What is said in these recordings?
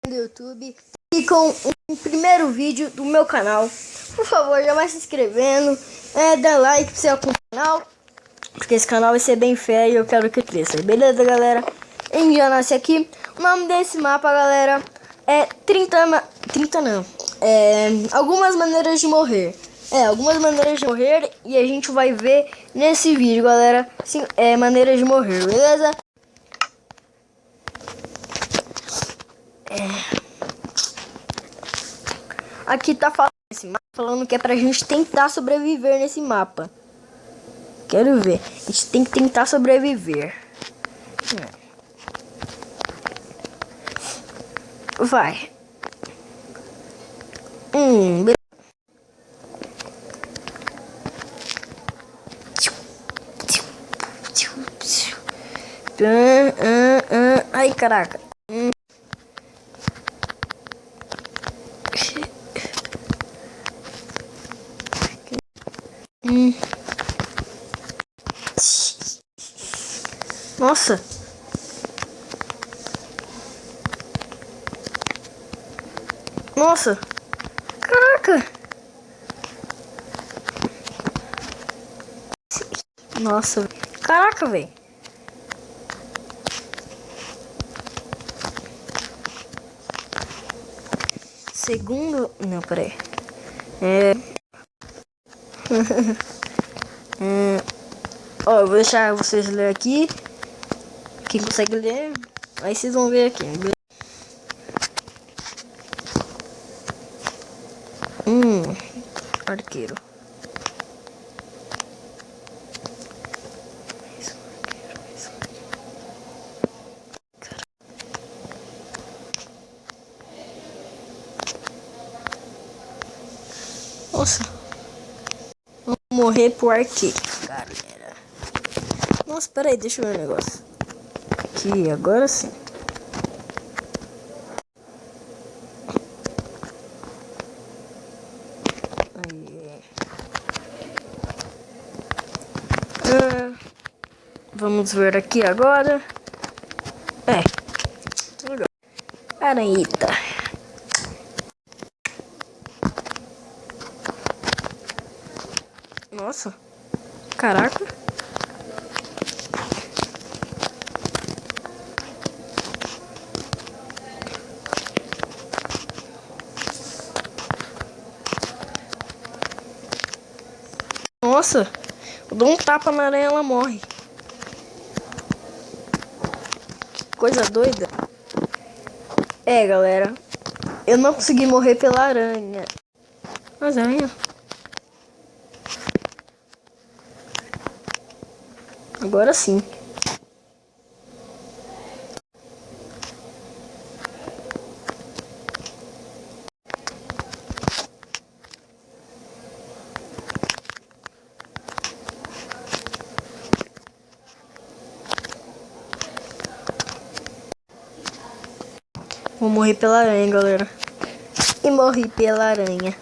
do YouTube e com o primeiro vídeo do meu canal. Por favor, já vai se inscrevendo, dá like pro seu canal, porque esse canal vai ser bem feio e eu quero que cresça. Beleza, galera? A gente já nasce aqui. O nome desse mapa, galera, é algumas maneiras de morrer. Algumas maneiras de morrer e a gente vai ver nesse vídeo, galera. Sim, maneiras de morrer, beleza? Aqui tá falando que é pra gente tentar sobreviver nesse mapa. Quero ver. A gente tem que tentar sobreviver. Vai. Ai, caraca. Nossa. Nossa. Caraca. Nossa. Caraca, velho. Segundo... Não, peraí. Ó, eu vou deixar vocês ler aqui. Quem consegue ler, aí vocês vão ver aqui. Arqueiro. Nossa. Vamos morrer pro arqueiro, galera. Nossa, peraí, deixa eu ver um negócio. Aqui, agora sim. Vamos ver aqui agora. Aranhita. Nossa. Caraca. Nossa. Eu dou um tapa na aranha, ela morre. Coisa doida. Galera, eu não consegui morrer pela aranha. Mas aranha. Agora sim. Vou morrer pela aranha, galera. E morri pela aranha.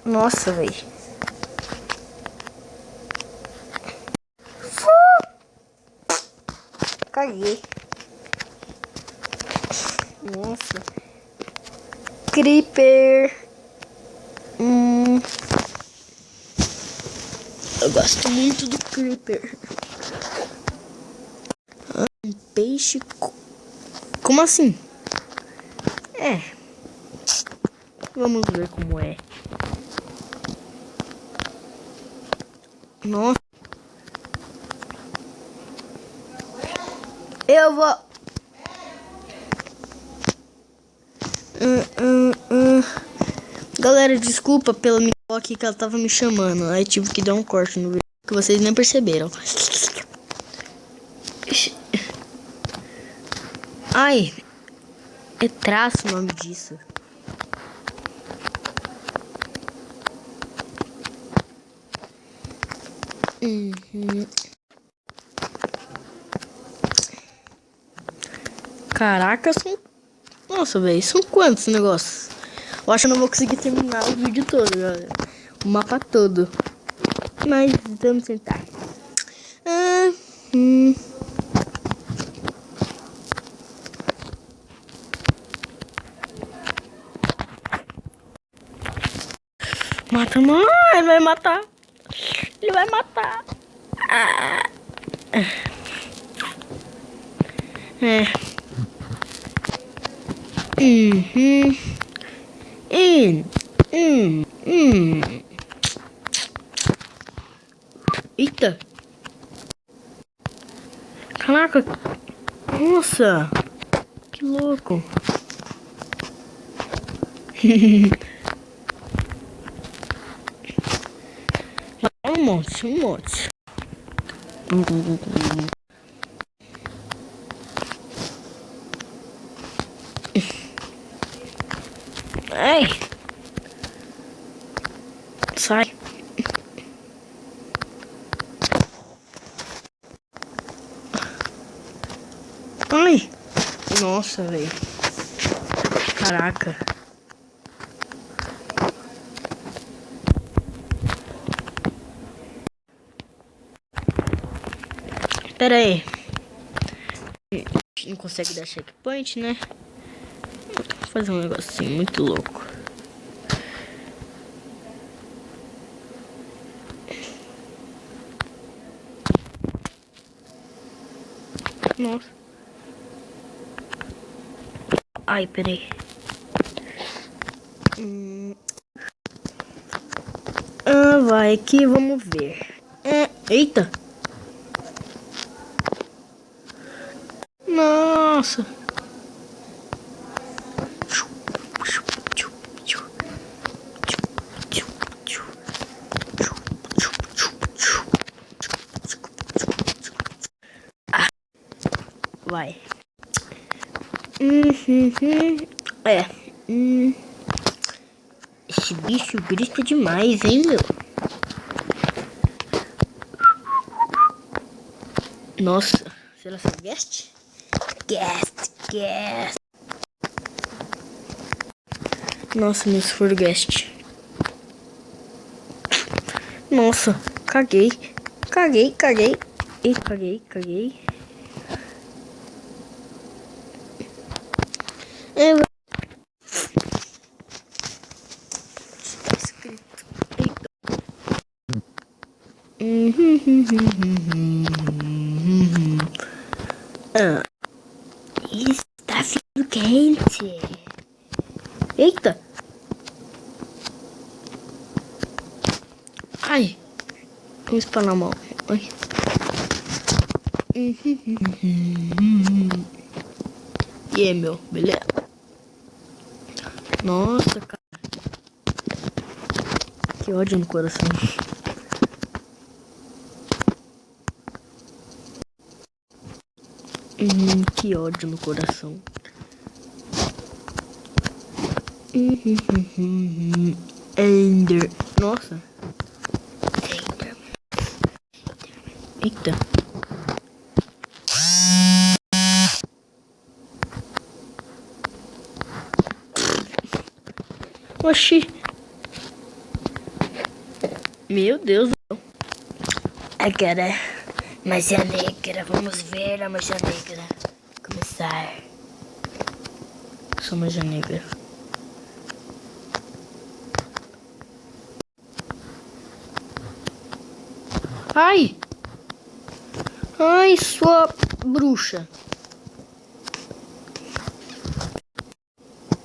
Nossa, velho. Caguei. Nossa. Creeper. Eu gosto muito do Creeper. Um peixe... Como assim? Vamos ver como é. Nossa. Eu vou... Galera, desculpa pela minha aqui que ela tava me chamando. Aí tive que dar um corte no vídeo que vocês nem perceberam. Ai, é traço o nome disso. Caraca, são... Nossa, velho, são quantos negócios? Eu acho que eu não vou conseguir terminar o vídeo todo, galera. O mapa todo. Mas vamos tentar. Ah, ele vai matar. Ele vai matar. Ah. É. Eita. Caraca. Nossa. Que louco. Um monte, um monte. Ai. Sai. Ai. Nossa, velho. Caraca. Pera aí. Não consegue dar checkpoint, né? Vou fazer um negocinho muito louco. Nossa. Ai, peraí. Ah, vai aqui, vamos ver. Eita. Nossa. Ah, vai. É. Esse bicho grita demais, hein, meu? Nossa. Será que é guest? Guest. Nossa, meu, se for guest. Nossa, caguei. Caguei. E caguei. Tá escrito. Está ficando quente. Eita. Ai. Vamos espanar a mão. Ai. E aí, meu, beleza? Nossa, cara. Que ódio no coração. Que ódio no coração. Ender. Nossa. Ender. Eita. Oxi. Meu Deus. Agora, magia negra. Vamos ver a magia negra começar. Sou magia negra. Ai! Ai, sua bruxa.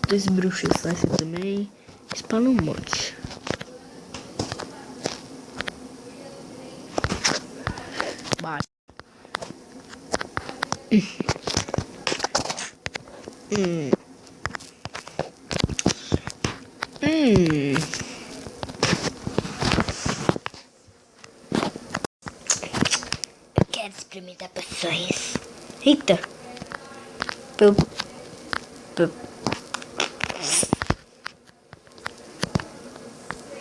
Dois bruxos essa também. Espalha um monte. Bate. Eu quero experimentar poções. Eita.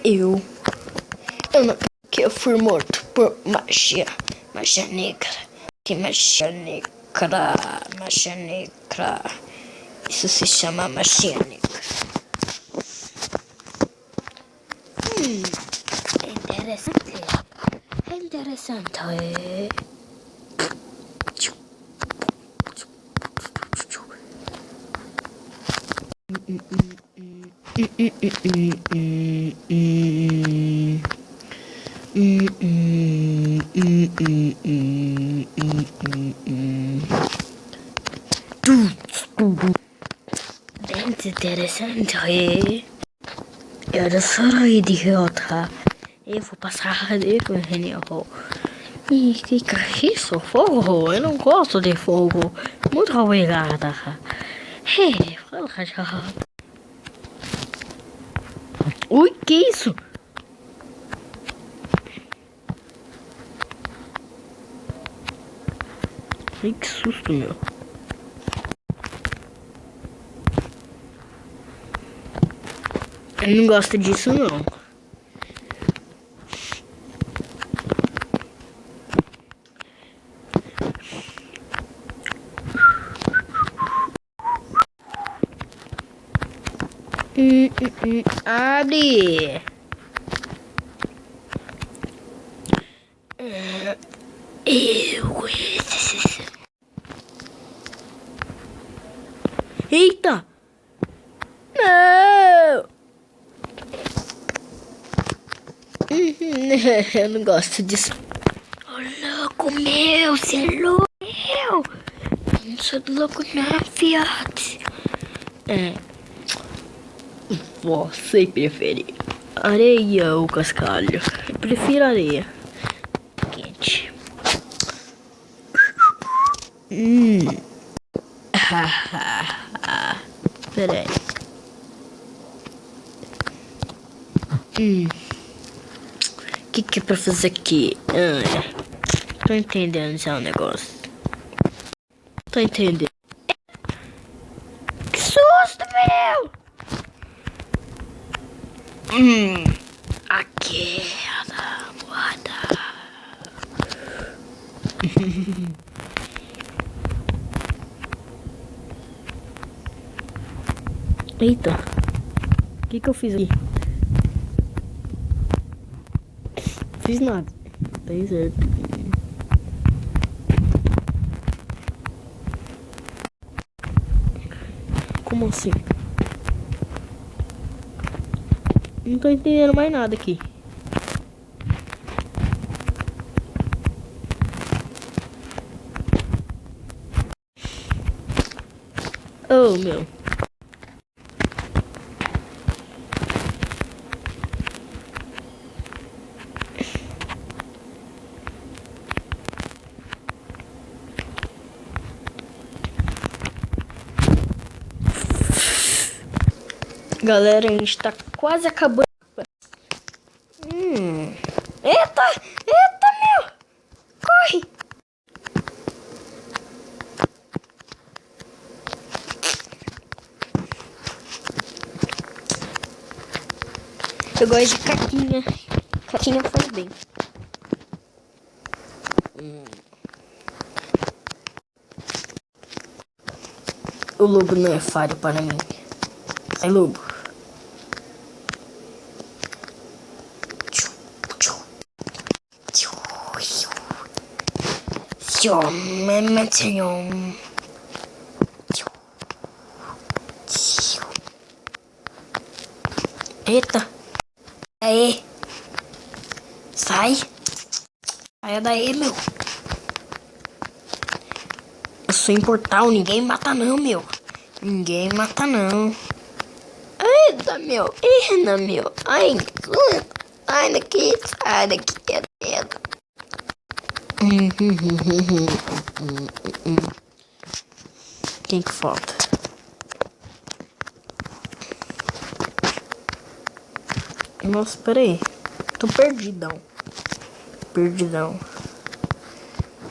Eu não que eu fui morto por magia negra. Que magia negra. Isso se chama magia negra. É interessante. Bem interessante. Era só idiota. Eu vou passar ali com o Renial. E que isso? Fogo? Eu não gosto de fogo. Muito obrigada. Fala já. Ui, que isso? Ai, que susto, meu. Eu não gosto disso, não. Abre. Eita! Não! Eu não gosto disso. Ô, louco, meu! Você é louco, meu! Eu não sou louco, não, fiat. Você prefere areia ou cascalho? Eu prefiro areia. Quente. Peraí. Que é pra fazer aqui? Tô entendendo já o negócio. Tô entendendo. Que susto, meu! A queda, moada. Eita. O que eu fiz aqui? Fiz nada. Tá certo. Como assim? Não tô entendendo mais nada aqui. Oh, meu. Galera, a gente tá quase acabando. Eita, meu! Corre! Eu gosto de caquinha. Caquinha faz bem. O lobo não é falho para mim. Sai, lobo. Eita. Aí. Sai. Sai daí, meu. Eu sou imortal, ninguém mata não, meu. Ninguém mata não. Eita, meu. Eita, meu. Ai, sai daqui, sai daqui. Quem que falta? Nossa, peraí. Tô perdidão.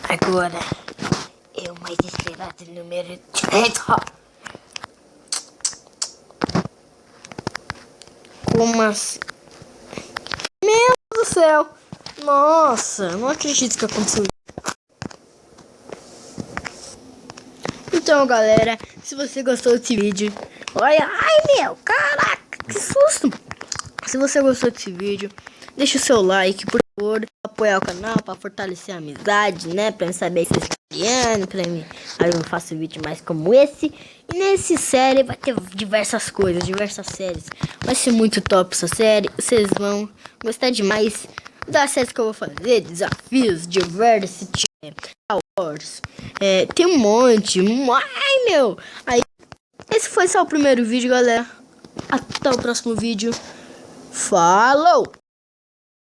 Agora é o mais esperado número 10. Como assim? Meu Deus do céu. Nossa, não acredito que aconteceu isso. Então, galera, se você gostou desse vídeo, olha, ai meu, caraca, que susto. Se você gostou desse vídeo, deixa o seu like, por favor, apoiar o canal para fortalecer a amizade, né? Pra eu saber se vocês estão criando, pra mim, aí eu faço vídeo mais como esse. E nessa série vai ter diversas coisas, diversas séries. Vai ser muito top essa série, vocês vão gostar demais. das séries que eu vou fazer, desafios, diversity, Star Wars, tem um monte, ai meu. Aí, esse foi só o primeiro vídeo, galera. Até o próximo vídeo. Falou!